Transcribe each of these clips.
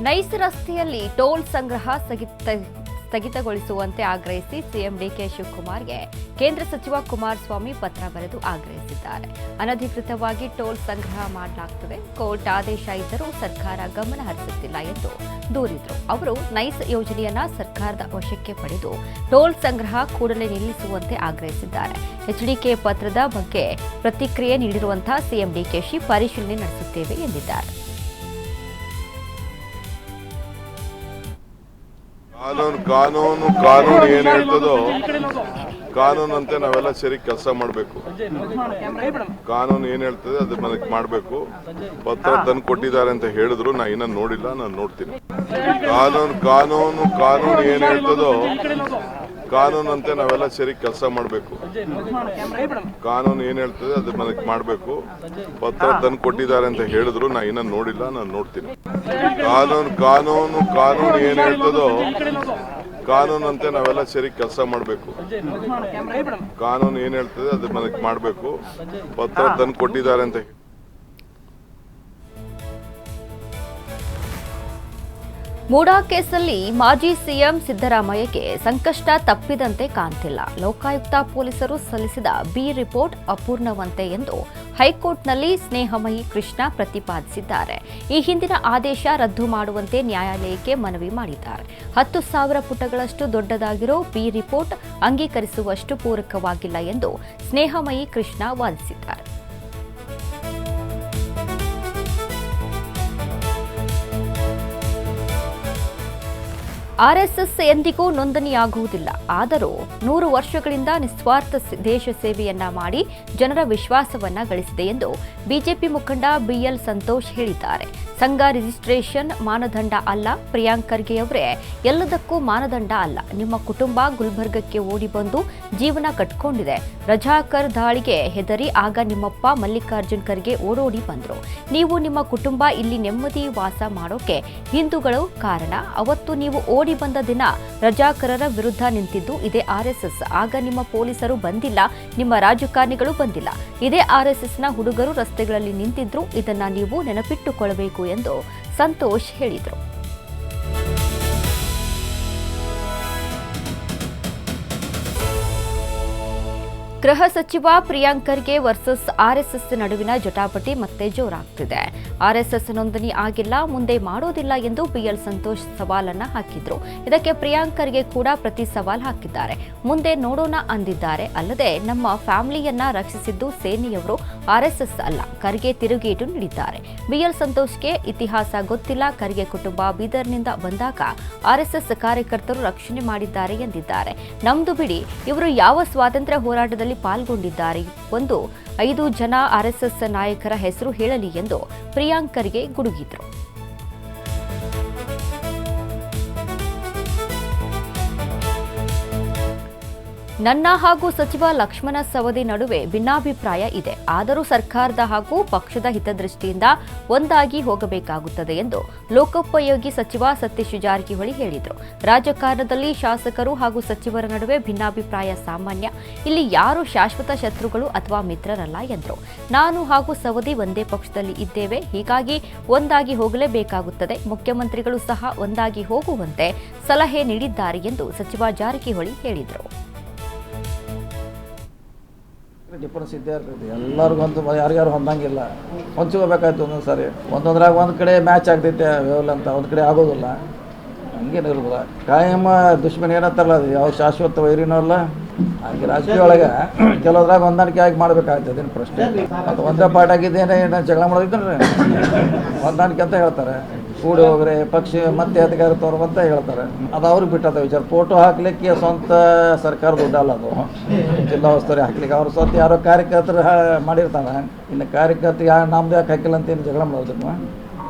Nice ರಸ್ತೆಯಲ್ಲಿ toll ಸಂಗ್ರಹ ಸ್ಥಗಿತಗೊಳಿಸುವಂತೆ ಆಗ್ರಹಿಸಿ ಸಿಎಂ ಡಿಕೆ ಶಿವಕುಮಾರ್ಗೆ ಕೇಂದ್ರ ಸಚಿವ ಕುಮಾರಸ್ವಾಮಿ ಪತ್ರ ಬರೆದು ಆಗ್ರಹಿಸಿದ್ದಾರೆ. ಅನಧಿಕೃತವಾಗಿ ಟೋಲ್ ಸಂಗ್ರಹ ಮಾಡಲಾಗುತ್ತದೆ, ಕೋರ್ಟ್ ಆದೇಶ ಇದ್ದರೂ ಸರ್ಕಾರ ಗಮನ ಹರಿಸುತ್ತಿಲ್ಲ ಎಂದು ದೂರಿದರು. ಅವರು ನೈಸ್ ಯೋಜನೆಯನ್ನ ಸರ್ಕಾರದ ವಶಕ್ಕೆ ಪಡೆದು ಟೋಲ್ ಸಂಗ್ರಹ ಕೂಡಲೇ ನಿಲ್ಲಿಸುವಂತೆ ಆಗ್ರಹಿಸಿದ್ದಾರೆ. ಎಚ್ಡಿಕೆ ಪತ್ರದ ಬಗ್ಗೆ ಪ್ರತಿಕ್ರಿಯೆ ನೀಡಿರುವಂತಹ ಸಿಎಂ ಡಿಕೆಶಿ ಪರಿಶೀಲನೆ ನಡೆಸುತ್ತೇವೆ ಎಂದಿದ್ದಾರೆ. ಕಾನೂನು ಏನ್ ಹೇಳ್ತದೋ ಕಾನೂನಂತೆ ನಾವೆಲ್ಲ ಸೇರಿ ಕೆಲಸ ಮಾಡಬೇಕು. ಕಾನೂನು ಏನ್ ಹೇಳ್ತದೆ ಅದ್ರ ಮನಕ್ಕೆ ಮಾಡಬೇಕು. ಪತ್ರ ತಂದು ಕೊಟ್ಟಿದ್ದಾರೆ ಅಂತ ಹೇಳಿದ್ರು ನಾ ಇನ್ನ ನೋಡಿಲ್ಲ, ನಾನು ನೋಡ್ತೀನಿ. ಕಾನೂನು ಏನ್ ಹೇಳ್ತದೋ ಕಾನೂನಂತೆ ನಾವೆಲ್ಲ ಸೇರಿ ಕೆಲಸ ಮಾಡಬೇಕು. ಕಾನೂನು ಏನ್ ಹೇಳ್ತದೆ ಅದ್ರ ಮನಕ್ಕೆ ಮಾಡಬೇಕು. ಪತ್ರ ತಂದು ಕೊಟ್ಟಿದ್ದಾರೆ ಅಂತ ಹೇಳಿದ್ರು ನಾ ಇನ್ನ ನೋಡಿಲ್ಲ, ನಾನು ನೋಡ್ತೀನಿ. ಕಾನೂನು ಏನ್ ಹೇಳ್ತದೋ ಕಾನೂನಂತೆ ನಾವೆಲ್ಲ ಸೇರಿ ಕೆಲಸ ಮಾಡಬೇಕು. ಕಾನೂನು ಏನ್ ಹೇಳ್ತದೆ ಅದ್ರ ಮನಕ್ಕೆ ಮಾಡಬೇಕು. ಪತ್ರ ತಂದು ಕೊಟ್ಟಿದ್ದಾರೆ ಅಂತ. ಮೂಡಾ ಕೇಸಲ್ಲಿ ಮಾಜಿ ಸಿಎಂ ಸಿದ್ದರಾಮಯ್ಯಗೆ ಸಂಕಷ್ಟ ತಪ್ಪಿದಂತೆ ಕಾಣ್ತಿಲ್ಲ. ಲೋಕಾಯುಕ್ತ ಪೊಲೀಸರು ಸಲ್ಲಿಸಿದ ಬಿ ರಿಪೋರ್ಟ್ ಅಪೂರ್ಣವಂತೆ ಎಂದು ಹೈಕೋರ್ಟ್ನಲ್ಲಿ ಸ್ನೇಹಮಯಿ ಕೃಷ್ಣ ಪ್ರತಿಪಾದಿಸಿದ್ದಾರೆ. ಈ ಹಿಂದಿನ ಆದೇಶ ರದ್ದು ಮಾಡುವಂತೆ ನ್ಯಾಯಾಲಯಕ್ಕೆ ಮನವಿ ಮಾಡಿದ್ದಾರೆ. 10,000 ಪುಟಗಳಷ್ಟು ದೊಡ್ಡದಾಗಿರೋ ಬಿ ರಿಪೋರ್ಟ್ ಅಂಗೀಕರಿಸುವಷ್ಟು ಪೂರಕವಾಗಿಲ್ಲ ಎಂದು ಸ್ನೇಹಮಯಿ ಕೃಷ್ಣ ವಾದಿಸಿದ್ದಾರೆ. ಆರ್ಎಸ್ಎಸ್ ಎಂದಿಗೂ ನೋಂದಣಿಯಾಗುವುದಿಲ್ಲ. ಆದರೂ 100 ವರ್ಷಗಳಿಂದ ನಿಸ್ವಾರ್ಥ ದೇಶ ಸೇವೆಯನ್ನ ಮಾಡಿ ಜನರ ವಿಶ್ವಾಸವನ್ನ ಗಳಿಸಿದೆ ಎಂದು ಬಿಜೆಪಿ ಮುಖಂಡ ಬಿಎಲ್ ಸಂತೋಷ್ ಹೇಳಿದ್ದಾರೆ. ಸಂಘ ರಿಜಿಸ್ಟ್ರೇಷನ್ ಮಾನದಂಡ ಅಲ್ಲ, ಪ್ರಿಯಾಂಕ್ ಖರ್ಗೆ ಅವರೇ ಎಲ್ಲದಕ್ಕೂ ಮಾನದಂಡ ಅಲ್ಲ. ನಿಮ್ಮ ಕುಟುಂಬ ಗುಲ್ಬರ್ಗಕ್ಕೆ ಓಡಿ ಬಂದು ಜೀವನ ಕಟ್ಕೊಂಡಿದೆ. ರಜಾಕರ್ ದಾಳಿಗೆ ಹೆದರಿ ಆಗ ನಿಮ್ಮಪ್ಪ ಮಲ್ಲಿಕಾರ್ಜುನ್ ಖರ್ಗೆ ಓಡೋಡಿ ಬಂದ್ರು. ನೀವು ನಿಮ್ಮ ಕುಟುಂಬ ಇಲ್ಲಿ ನೆಮ್ಮದಿ ವಾಸ ಮಾಡೋಕೆ ಹಿಂದೂಗಳು ಕಾರಣ. ಅವತ್ತು ನೀವು ಓಡಿ ಬಂದ ದಿನ ರಜಾಕರರ ವಿರುದ್ಧ ನಿಂತಿದ್ದು ಇದೇ ಆರ್ಎಸ್ಎಸ್. ಆಗ ನಿಮ್ಮ ಪೊಲೀಸರು ಬಂದಿಲ್ಲ, ನಿಮ್ಮ ರಾಜಕಾರಣಿಗಳು ಬಂದಿಲ್ಲ. ಇದೇ ಆರ್ಎಸ್ಎಸ್ನ ಹುಡುಗರು ರಸ್ತೆಗಳಲ್ಲಿ ನಿಂತಿದ್ರು. ಇದನ್ನ ನೀವು ನೆನಪಿಟ್ಟುಕೊಳ್ಳಬೇಕು ಎಂದು ಸಂತೋಷ್ ಹೇಳಿದರು. ಗೃಹ ಸಚಿವ ಪ್ರಿಯಾಂಕ್ ಖರ್ಗೆ ವರ್ಸಸ್ ಆರ್ಎಸ್ಎಸ್ ನಡುವಿನ ಜಟಾಪಟಿ ಮತ್ತೆ ಜೋರಾಗ್ತಿದೆ. ಆರ್ಎಸ್ಎಸ್ ನೋಂದಣಿ ಆಗಿಲ್ಲ, ಮುಂದೆ ಮಾಡೋದಿಲ್ಲ ಎಂದು ಬಿಎಲ್ ಸಂತೋಷ್ ಸವಾಲನ್ನ ಹಾಕಿದ್ರು. ಇದಕ್ಕೆ ಪ್ರಿಯಾಂಕ್ ಖರ್ಗೆ ಕೂಡ ಪ್ರತಿ ಸವಾಲ್ ಹಾಕಿದ್ದಾರೆ. ಮುಂದೆ ನೋಡೋಣ ಅಂದಿದ್ದಾರೆ. ಅಲ್ಲದೆ ನಮ್ಮ ಫ್ಯಾಮಿಲಿಯನ್ನ ರಕ್ಷಿಸಿದ್ದು ಸೇನೆಯವರು, ಆರ್ಎಸ್ಎಸ್ ಅಲ್ಲ. ಖರ್ಗೆ ತಿರುಗೇಟು ನೀಡಿದ್ದಾರೆ. ಬಿಎಲ್ ಸಂತೋಷ್ಗೆ ಇತಿಹಾಸ ಗೊತ್ತಿಲ್ಲ. ಖರ್ಗೆ ಕುಟುಂಬ ಬೀದರ್ನಿಂದ ಬಂದಾಗ ಆರ್ಎಸ್ಎಸ್ ಕಾರ್ಯಕರ್ತರು ರಕ್ಷಣೆ ಮಾಡಿದ್ದಾರೆ ಎಂದಿದ್ದಾರೆ. ನಮ್ದು ಬಿಡಿ, ಇವರು ಯಾವ ಸ್ವಾತಂತ್ರ್ಯ ಹೋರಾಟದಲ್ಲಿ ಪಾಲ್ಗೊಂಡಿದ್ದಾರೆ? 5 ಜನ ಆರ್ಎಸ್ಎಸ್ ನಾಯಕರ ಹೆಸರು ಹೇಳಲಿ ಎಂದು ಪ್ರಿಯಾಂಕ್ ಖರ್ಗೆ ಗುಡುಗಿದ್ರು. ನನ್ನ ಹಾಗೂ ಸಚಿವ ಲಕ್ಷ್ಮಣ ಸವದಿ ನಡುವೆ ಭಿನ್ನಾಭಿಪ್ರಾಯ ಇದೆ. ಆದರೂ ಸರ್ಕಾರದ ಹಾಗೂ ಪಕ್ಷದ ಹಿತದೃಷ್ಟಿಯಿಂದ ಒಂದಾಗಿ ಹೋಗಬೇಕಾಗುತ್ತದೆ ಎಂದು ಲೋಕೋಪಯೋಗಿ ಸಚಿವ ಸತೀಶ್ ಜಾರಕಿಹೊಳಿ ಹೇಳಿದರು. ರಾಜಕಾರಣದಲ್ಲಿ ಶಾಸಕರು ಹಾಗೂ ಸಚಿವರ ನಡುವೆ ಭಿನ್ನಾಭಿಪ್ರಾಯ ಸಾಮಾನ್ಯ. ಇಲ್ಲಿ ಯಾರು ಶಾಶ್ವತ ಶತ್ರುಗಳು ಅಥವಾ ಮಿತ್ರರಲ್ಲ ಎಂದರು. ನಾನು ಹಾಗೂ ಸವದಿ ಒಂದೇ ಪಕ್ಷದಲ್ಲಿ ಇದ್ದೇವೆ, ಹೀಗಾಗಿ ಒಂದಾಗಿ ಹೋಗಲೇಬೇಕಾಗುತ್ತದೆ. ಮುಖ್ಯಮಂತ್ರಿಗಳು ಸಹ ಒಂದಾಗಿ ಹೋಗುವಂತೆ ಸಲಹೆ ನೀಡಿದ್ದಾರೆ ಎಂದು ಸಚಿವ ಜಾರಕಿಹೊಳಿ ಹೇಳಿದರು. ಡಿಫರೆನ್ಸ್ ಇದ್ದೇ ಇರ್ತೈತಿ. ಎಲ್ಲರಿಗೂ ಒಂದು ಯಾರ್ಯಾರು ಹೊಂದಂಗಿಲ್ಲ, ಹೊಂಚ್ಕೋಬೇಕಾಯ್ತು ಒಂದೊಂದು ಸಾರಿ. ಒಂದೊಂದ್ರಾಗ ಒಂದು ಕಡೆ ಮ್ಯಾಚ್ ಆಗ್ತೈತೆ ವೇವಲ್ ಅಂತ, ಒಂದು ಕಡೆ ಆಗೋದಿಲ್ಲ. ಹಂಗೇನು ಇರೋದಿಲ್ಲ. ಕಾಯಂ ದುಶ್ಮನ್ ಏನಂತಾರಲ್ಲ, ಅದು ಯಾವ ಶಾಶ್ವತ ವೈರಿನೂ ಅಲ್ಲ. ಹಾಗೆ ರಾಜಕೀಯ ಒಳಗೆ ಕೆಲವೊಂದ್ರಾಗ ಹೊಂದಾಣಿಕೆ ಆಗಿ ಮಾಡ್ಬೇಕಾಗ್ತದೆ. ಏನು ಪ್ರಶ್ನೆ ಮತ್ತು ಒಂದೇ ಪಾಠ ಆಗಿದ್ದೇನೆ ಜಗಳ ಮಾಡೋದಿದ್ರೆ ಹೊಂದಾಣಿಕೆ ಅಂತ ಹೇಳ್ತಾರೆ. ಕೂಡಿ ಹೋಗ್ರೆ ಪಕ್ಷ ಮತ್ತೆ ಅಧಿಕಾರ ತೋರುವಂತ ಹೇಳ್ತಾರೆ. ಅದು ಅವ್ರಿಗೆ ಬಿಟ್ಟದ ವಿಚಾರ. ಫೋಟೋ ಹಾಕ್ಲಿಕ್ಕೆ ಸ್ವಂತ ಸರ್ಕಾರ ದುಡ್ಡಲ್ಲ, ಅದು ಜಿಲ್ಲಾ ಉಸ್ತುವಾರಿ ಹಾಕ್ಲಿಕ್ಕೆ ಅವ್ರು ಸ್ವಂತ ಯಾರೋ ಕಾರ್ಯಕರ್ತರು ಮಾಡಿರ್ತಾನೆ. ಇನ್ನು ಕಾರ್ಯಕರ್ತರಿಗೆ ನಮ್ದು ಯಾಕೆ ಹಾಕಿಲ್ಲ ಅಂತ ಏನು ಜಗಳ ಮಾಡೋದನ್ನು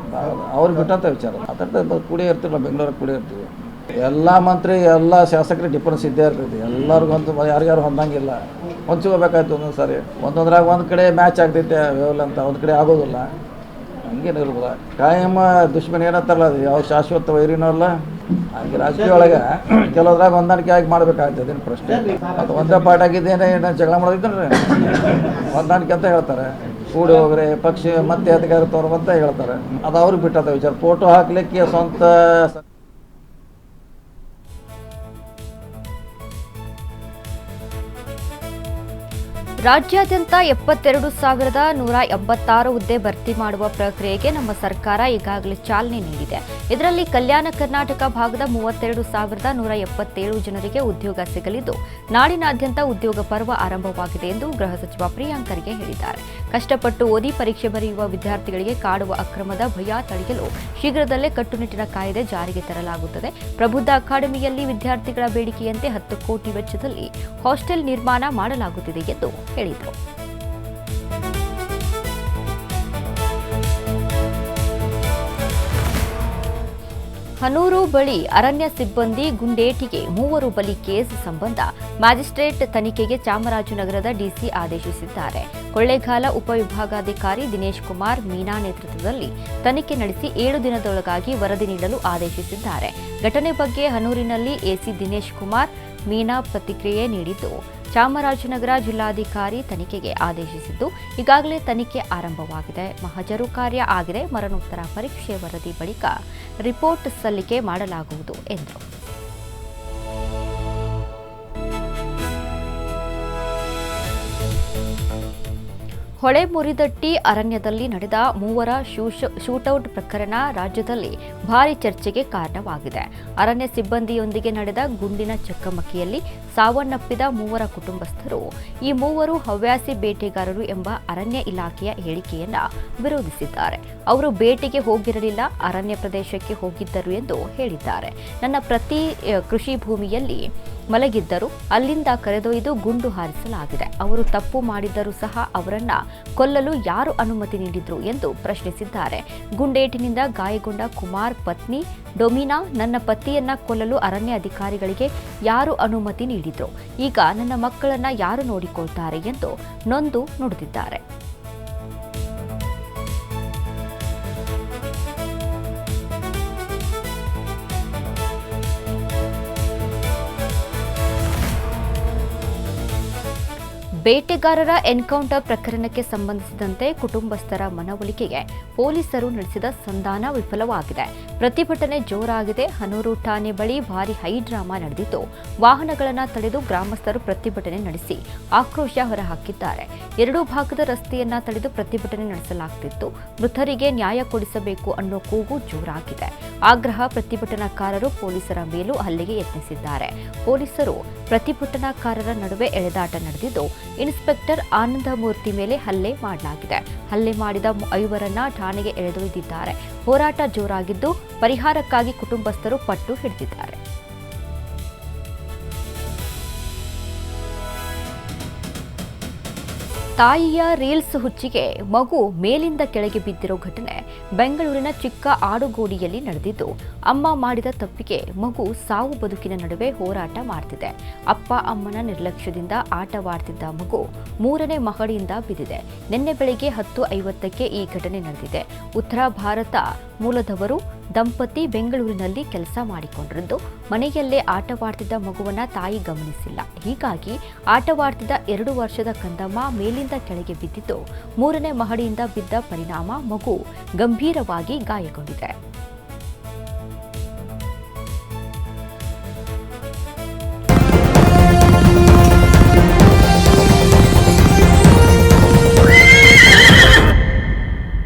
ಅವ್ರಿಗೆ ಬಿಟ್ಟಂತ ವಿಚಾರ. ಅದರ ಕೂಡಿ ಇರ್ತೀವಿ, ನಾವು ಬೆಂಗಳೂರಿಗೆ ಕೂಡಿ ಇರ್ತೀವಿ. ಎಲ್ಲ ಮಂತ್ರಿ ಎಲ್ಲ ಶಾಸಕರಿಗೆ ಡಿಫರೆನ್ಸ್ ಇದ್ದೇ ಇರ್ತೈತಿ. ಎಲ್ಲರಿಗೂ ಒಂದು ಯಾರ್ಯಾರು ಹೊಂದಂಗಿಲ್ಲ, ಹೊಂಚ್ಕೋಬೇಕಾಯ್ತು ಒಂದೊಂದು ಸಾರಿ. ಒಂದೊಂದ್ರಾಗ ಒಂದು ಕಡೆ ಮ್ಯಾಚ್ ಆಗ್ತೈತೆ ವೇವಲ್ ಅಂತ, ಒಂದು ಕಡೆ ಆಗೋದಿಲ್ಲ. ಹಂಗೇನು ಇರೋದಿಲ್ಲ. ಕಾಯಂ ದುಶ್ಮನ್ ಏನಂತಾರಲ್ಲ, ಅದು ಯಾವ ಶಾಶ್ವತ ವೈರಿನೂ ಅಲ್ಲ. ಹಾಗೆ ರಾಜಕೀಯ ಒಳಗೆ ಕೆಲವೊಂದ್ರಾಗ ಹೊಂದಾಣಿಕೆ ಆಗಿ ಮಾಡ್ಬೇಕಾಗ್ತದೆ. ಏನು ಪ್ರಶ್ನೆ ಮತ್ತು ಒಂದೇ ಪಾಠ ಆಗಿದ್ದೇನೆ ಜಗಳ ಮಾಡೋದಿದ್ರೆ ಹೊಂದಾಣಿಕೆ ಅಂತ ಹೇಳ್ತಾರೆ. ಕೂಡಿ ಹೋಗ್ರೆ ಪಕ್ಷ ಮತ್ತೆ ಅಧಿಕಾರ ತೋರ್ಬಂತ ಹೇಳ್ತಾರೆ. ಅದು ಅವ್ರಿಗೆ ಬಿಟ್ಟದ ವಿಚಾರ. ಫೋಟೋ ಹಾಕ್ಲಿಕ್ಕೆ ಸ್ವಂತ ರಾಜ್ಯಾದ್ಯಂತ 72,186 ಹುದ್ದೆ ಭರ್ತಿ ಮಾಡುವ ಪ್ರಕ್ರಿಯೆಗೆ ನಮ್ಮ ಸರ್ಕಾರ ಈಗಾಗಲೇ ಚಾಲನೆ ನೀಡಿದೆ. ಇದರಲ್ಲಿ ಕಲ್ಯಾಣ ಕರ್ನಾಟಕ ಭಾಗದ 32,177 ಜನರಿಗೆ ಉದ್ಯೋಗ ಸಿಗಲಿದ್ದು, ನಾಡಿನಾದ್ಯಂತ ಉದ್ಯೋಗ ಪರ್ವ ಆರಂಭವಾಗಿದೆ ಎಂದು ಗೃಹ ಸಚಿವ ಪ್ರಿಯಾಂಕ್ ಖರ್ಗೆ ಹೇಳಿದ್ದಾರೆ. ಕಷ್ಟಪಟ್ಟು ಓದಿ ಪರೀಕ್ಷೆ ಬರೆಯುವ ವಿದ್ಯಾರ್ಥಿಗಳಿಗೆ ಕಾಡುವ ಅಕ್ರಮದ ಭಯ ತಡೆಯಲು ಶೀಘ್ರದಲ್ಲೇ ಕಟ್ಟುನಿಟ್ಟಿನ ಕಾಯ್ದೆ ಜಾರಿಗೆ ತರಲಾಗುತ್ತದೆ. ಪ್ರಬುದ್ಧ ಅಕಾಡೆಮಿಯಲ್ಲಿ ವಿದ್ಯಾರ್ಥಿಗಳ ಬೇಡಿಕೆಯಂತೆ 10 ಕೋಟಿ ವೆಚ್ಚದಲ್ಲಿ ಹಾಸ್ಟೆಲ್ ನಿರ್ಮಾಣ ಮಾಡಲಾಗುತ್ತಿದೆ ಎಂದು ಹೇಳಿದರು. ಹನೂರು ಬಳಿ ಅರಣ್ಯ ಸಿಬ್ಬಂದಿ ಗುಂಡೇಟಿಗೆ 3 ಬಲಿ ಕೇಸ್ ಸಂಬಂಧ ಮ್ಯಾಜಿಸ್ಟ್ರೇಟ್ ತನಿಖೆಗೆ ಚಾಮರಾಜನಗರದ ಡಿಸಿ ಆದೇಶಿಸಿದ್ದಾರೆ. ಕೊಳ್ಳೇಗಾಲ ಉಪವಿಭಾಗಾಧಿಕಾರಿ ದಿನೇಶ್ ಕುಮಾರ್ ಮೀನಾ ನೇತೃತ್ವದಲ್ಲಿ ತನಿಖೆ ನಡೆಸಿ 7 ದಿನದೊಳಗಾಗಿ ವರದಿ ನೀಡಲು ಆದೇಶಿಸಿದ್ದಾರೆ. ಘಟನೆ ಬಗ್ಗೆ ಹನೂರಿನಲ್ಲಿ ಎಸಿ ದಿನೇಶ್ ಕುಮಾರ್ ಮೀನಾ ಪ್ರತಿಕ್ರಿಯೆ ನೀಡಿದ್ದು, ಚಾಮರಾಜನಗರ ಜಿಲ್ಲಾಧಿಕಾರಿ ತನಿಖೆಗೆ ಆದೇಶಿಸಿದ್ದು, ಈಗಾಗಲೇ ತನಿಖೆ ಆರಂಭವಾಗಿದೆ. ಮಹಜರು ಕಾರ್ಯ ಆಗಿದೆ. ಮರಣೋತ್ತರ ಪರೀಕ್ಷೆ ವರದಿ ಬಳಿಕ ರಿಪೋರ್ಟ್ ಸಲ್ಲಿಕೆ ಮಾಡಲಾಗುವುದು ಎಂದರು. ಹೊಳೆಮುರಿದಟ್ಟಿ ಅರಣ್ಯದಲ್ಲಿ ನಡೆದ 3 ಶೂಟೌಟ್ ಪ್ರಕರಣ ರಾಜ್ಯದಲ್ಲಿ ಭಾರೀ ಚರ್ಚೆಗೆ ಕಾರಣವಾಗಿದೆ. ಅರಣ್ಯ ಸಿಬ್ಬಂದಿಯೊಂದಿಗೆ ನಡೆದ ಗುಂಡಿನ ಚಕಮಕಿಯಲ್ಲಿ ಸಾವನ್ನಪ್ಪಿದ 3 ಕುಟುಂಬಸ್ಥರು ಈ 3 ಹವ್ಯಾಸಿ ಬೇಟೆಗಾರರು ಎಂಬ ಅರಣ್ಯ ಇಲಾಖೆಯ ಹೇಳಿಕೆಯನ್ನ ವಿರೋಧಿಸಿದ್ದಾರೆ. ಅವರು ಬೇಟೆಗೆ ಹೋಗಿರಲಿಲ್ಲ, ಅರಣ್ಯ ಪ್ರದೇಶಕ್ಕೆ ಹೋಗಿದ್ದರು ಎಂದು ಹೇಳಿದ್ದಾರೆ. ನನ್ನ ಪ್ರತಿ ಕೃಷಿ ಭೂಮಿಯಲ್ಲಿ ಮಲಗಿದ್ದರು, ಅಲ್ಲಿಂದ ಕರೆದೊಯ್ದು ಗುಂಡು ಹಾರಿಸಲಾಗಿದೆ. ಅವರು ತಪ್ಪು ಮಾಡಿದ್ದರೂ ಸಹ ಅವರನ್ನ ಕೊಲ್ಲಲು ಯಾರು ಅನುಮತಿ ನೀಡಿದ್ರು ಎಂದು ಪ್ರಶ್ನಿಸಿದ್ದಾರೆ. ಗುಂಡೇಟಿನಿಂದ ಗಾಯಗೊಂಡ ಕುಮಾರ್ ಪತ್ನಿ ಡೊಮಿನಾ, ನನ್ನ ಪತಿಯನ್ನ ಕೊಲ್ಲಲು ಅರಣ್ಯ ಅಧಿಕಾರಿಗಳಿಗೆ ಯಾರು ಅನುಮತಿ ನೀಡಿದ್ರು, ಈಗ ನನ್ನ ಮಕ್ಕಳನ್ನ ಯಾರು ನೋಡಿಕೊಳ್ತಾರೆ ಎಂದು ನೊಂದು ನುಡಿದಿದ್ದಾರೆ. ಬೇಟೆಗಾರರ ಎನ್ಕೌಂಟರ್ ಪ್ರಕರಣಕ್ಕೆ ಸಂಬಂಧಿಸಿದಂತೆ ಕುಟುಂಬಸ್ಥರ ಮನವೊಲಿಕೆಗೆ ಪೊಲೀಸರು ನಡೆಸಿದ ಸಂಧಾನ ವಿಫಲವಾಗಿದೆ. ಪ್ರತಿಭಟನೆ ಜೋರಾಗಿದೆ. ಹನೂರು ಠಾಣೆ ಬಳಿ ಭಾರೀ ಹೈಡ್ರಾಮಾ ನಡೆದಿದ್ದು, ವಾಹನಗಳನ್ನು ತಡೆದು ಗ್ರಾಮಸ್ಥರು ಪ್ರತಿಭಟನೆ ನಡೆಸಿ ಆಕ್ರೋಶ ಹೊರಹಾಕಿದ್ದಾರೆ. 2 ಭಾಗದ ರಸ್ತೆಯನ್ನ ತಡೆದು ಪ್ರತಿಭಟನೆ ನಡೆಸಲಾಗುತ್ತಿತ್ತು. ಮೃತರಿಗೆ ನ್ಯಾಯ ಕೊಡಿಸಬೇಕು ಅನ್ನೋ ಕೂಗು ಜೋರಾಗಿದೆ. ಆಗ್ರಹ ಪ್ರತಿಭಟನಾಕಾರರು ಪೊಲೀಸರ ಮೇಲೂ ಹಲ್ಲೆಗೆ ಯತ್ನಿಸಿದ್ದಾರೆ. ಪೊಲೀಸರು ಪ್ರತಿಭಟನಾಕಾರರ ನಡುವೆ ಎಳೆದಾಟ ನಡೆದಿದ್ದು, ಇನ್ಸ್ಪೆಕ್ಟರ್ ಆನಂದಮೂರ್ತಿ ಮೇಲೆ ಹಲ್ಲೆ ಮಾಡಲಾಗಿದೆ. ಹಲ್ಲೆ ಮಾಡಿದ 5ರನ್ನ ಠಾಣೆಗೆ ಎಳೆದೊಯ್ದಿದ್ದಾರೆ. ಹೋರಾಟ ಜೋರಾಗಿದ್ದು, ಪರಿಹಾರಕ್ಕಾಗಿ ಕುಟುಂಬಸ್ಥರು ಪಟ್ಟು ಹಿಡಿದಿದ್ದಾರೆ. ತಾಯಿಯ ರೀಲ್ಸ್ ಹುಚ್ಚಿಗೆ ಮಗು ಮೇಲಿಂದ ಕೆಳಗೆ ಬಿದ್ದಿರೋ ಘಟನೆ ಬೆಂಗಳೂರಿನ ಚಿಕ್ಕ ಆಡುಗೋಡಿಯಲ್ಲಿ ನಡೆದಿದ್ದು, ಅಮ್ಮ ಮಾಡಿದ ತಪ್ಪಿಗೆ ಮಗು ಸಾವು ಬದುಕಿನ ನಡುವೆ ಹೋರಾಟ ಮಾಡ್ತಿದೆ. ಅಪ್ಪ ಅಮ್ಮನ ನಿರ್ಲಕ್ಷ್ಯದಿಂದ ಆಟವಾಡ್ತಿದ್ದ ಮಗು 3ನೇ ಮಹಡಿಯಿಂದ ಬಿದ್ದಿದೆ. ನಿನ್ನೆ ಬೆಳಗ್ಗೆ 10:50ಕ್ಕೆ ಈ ಘಟನೆ ನಡೆದಿದೆ. ಉತ್ತರ ಭಾರತ ಮೂಲದವರು ದಂಪತಿ ಬೆಂಗಳೂರಿನಲ್ಲಿ ಕೆಲಸ ಮಾಡಿಕೊಂಡಿದ್ದು, ಮನೆಯಲ್ಲೇ ಆಟವಾಡ್ತಿದ್ದ ಮಗುವನ್ನ ತಾಯಿ ಗಮನಿಸಿಲ್ಲ. ಹೀಗಾಗಿ ಆಟವಾಡ್ತಿದ್ದ 2 ವರ್ಷದ ಕಂದಮ್ಮ ಮೇಲಿಂದ ಕೆಳಗೆ ಬಿದ್ದಿದ್ದು, 3ನೇ ಮಹಡಿಯಿಂದ ಬಿದ್ದ ಪರಿಣಾಮ ಮಗು ಗಂಭೀರವಾಗಿ ಗಾಯಗೊಂಡಿದೆ.